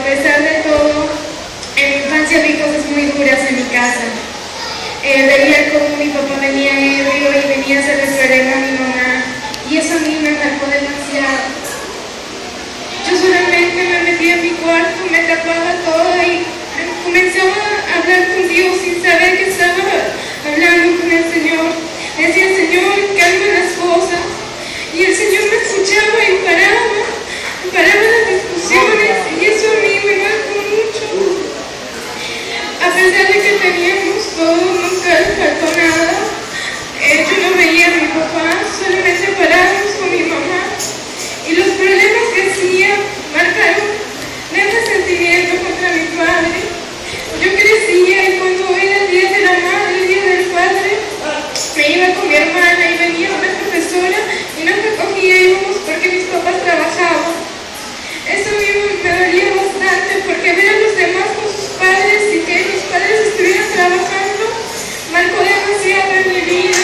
pesar de todo, en mi infancia vi cosas muy duras en mi casa. Veía cómo mi papá venía ebrio y venía a hacerle problema a mi mamá, y eso a mí me marcó demasiado. Yo solamente me metía en mi cuarto, me tapaba toda y comenzaba a hablar con Dios sin saber que estaba hablando con el Señor. Decía, Señor, calma las cosas. Y el Señor me escuchaba y paraba las discusiones, y eso a mí me marcó mucho. A pesar de que teníamos todo, nunca le faltó nada. Yo no veía a mi papá, solamente parábamos con mi mamá. Y los problemas que hacía marcaron mi resentimiento contra mi padre. Yo crecía y cuando era el día de la madre, el día del padre, me iba con mi hermana y venía una profesora y nos recogía y íbamos porque mis papás trabajaban. Eso a mí me dolía bastante porque ver a los demás con sus padres y que mis padres estuvieran trabajando marcó demasiado en mi vida.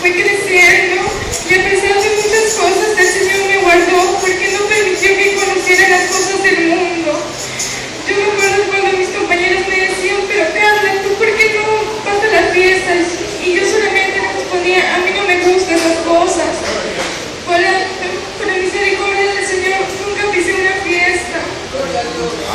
Fui creciendo y a pesar de muchas cosas el Señor me guardó porque no permitió que conociera las cosas del mundo. Yo me acuerdo cuando mis compañeros me decían, pero Carla, ¿tú por qué no vas a las fiestas? Y yo solamente respondía, a mí no me gustan esas cosas. Por la misericordia del Señor nunca pisé una fiesta.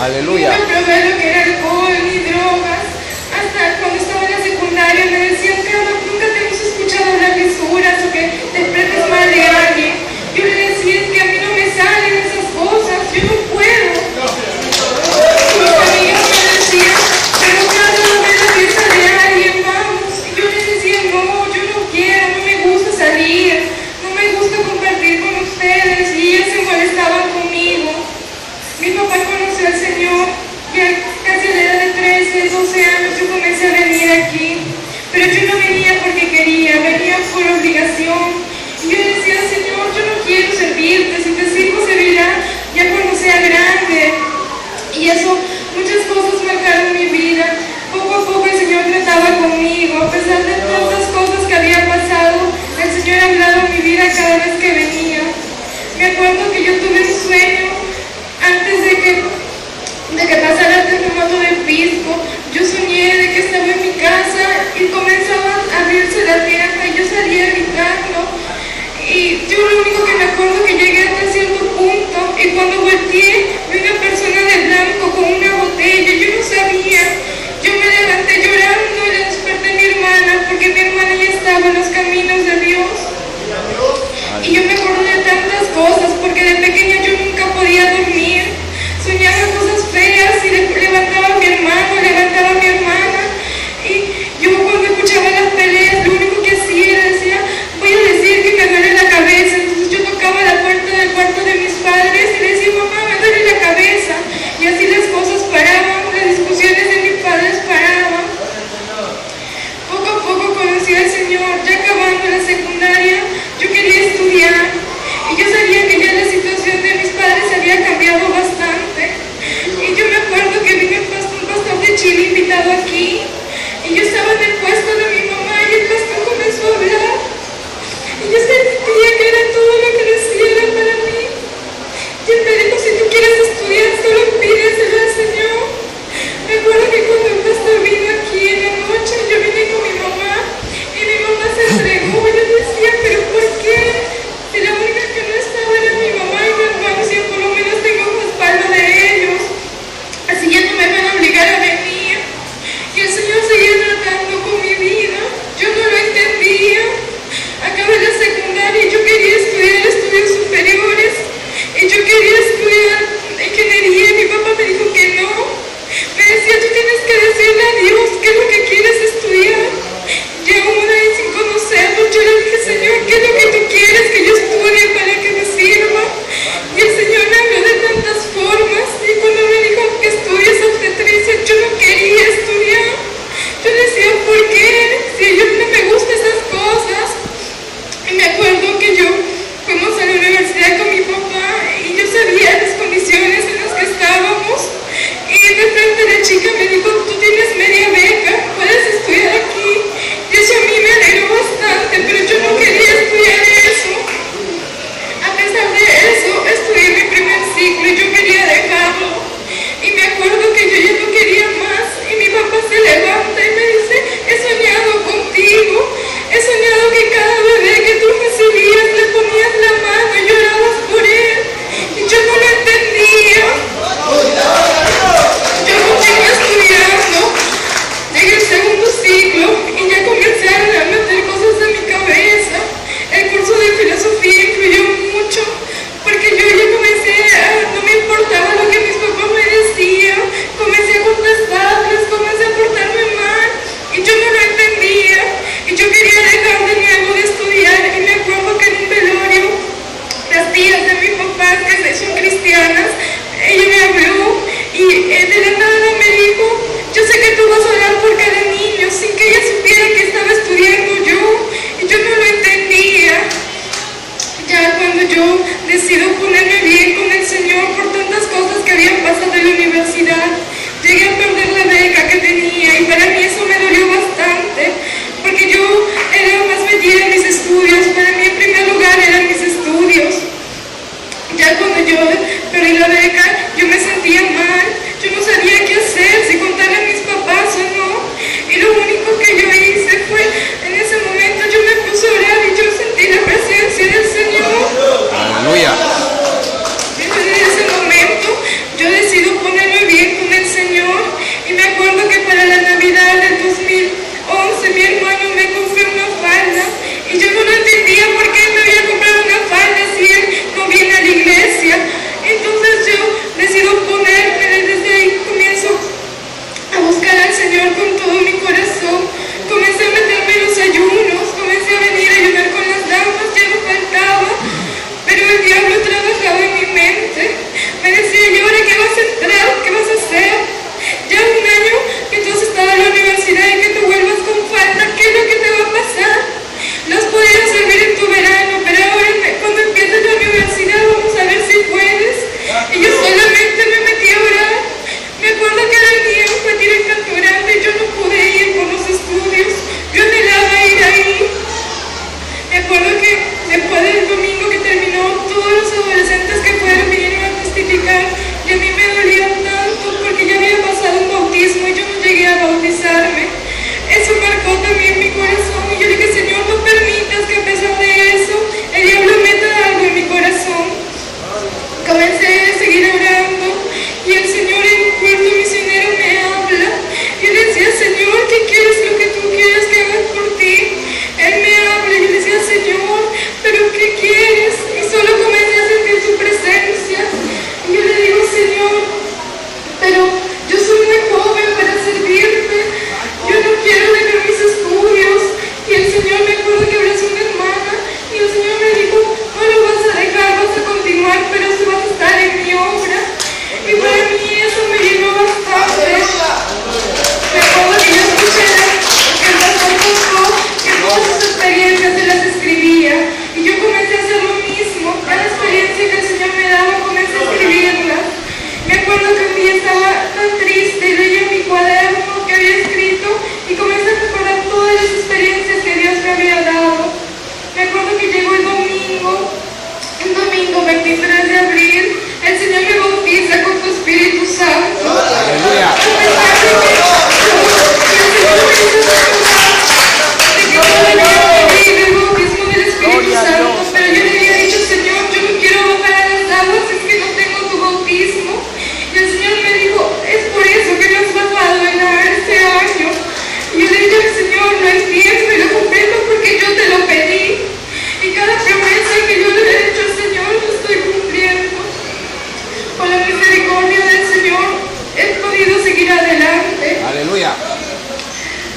Aleluya. Nunca probé lo que era alcohol ni drogas. Hasta cuando estaba en la secundaria me decían, Carla, nunca te hemos escuchado hablar lisuras o que te expresas mal de alguien. Yo le decía, es que a mí no me salen esas cosas, yo no puedo. Mis amigas me decían, pero Carla, no me la fiesta de alguien, vamos. Y yo les decía, no, yo no quiero, no me gusta salir, no me gusta compartir con ustedes. Y ellas se molestaban conmigo. Mi papá conoció al Señor ya casi a la edad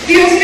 Dios me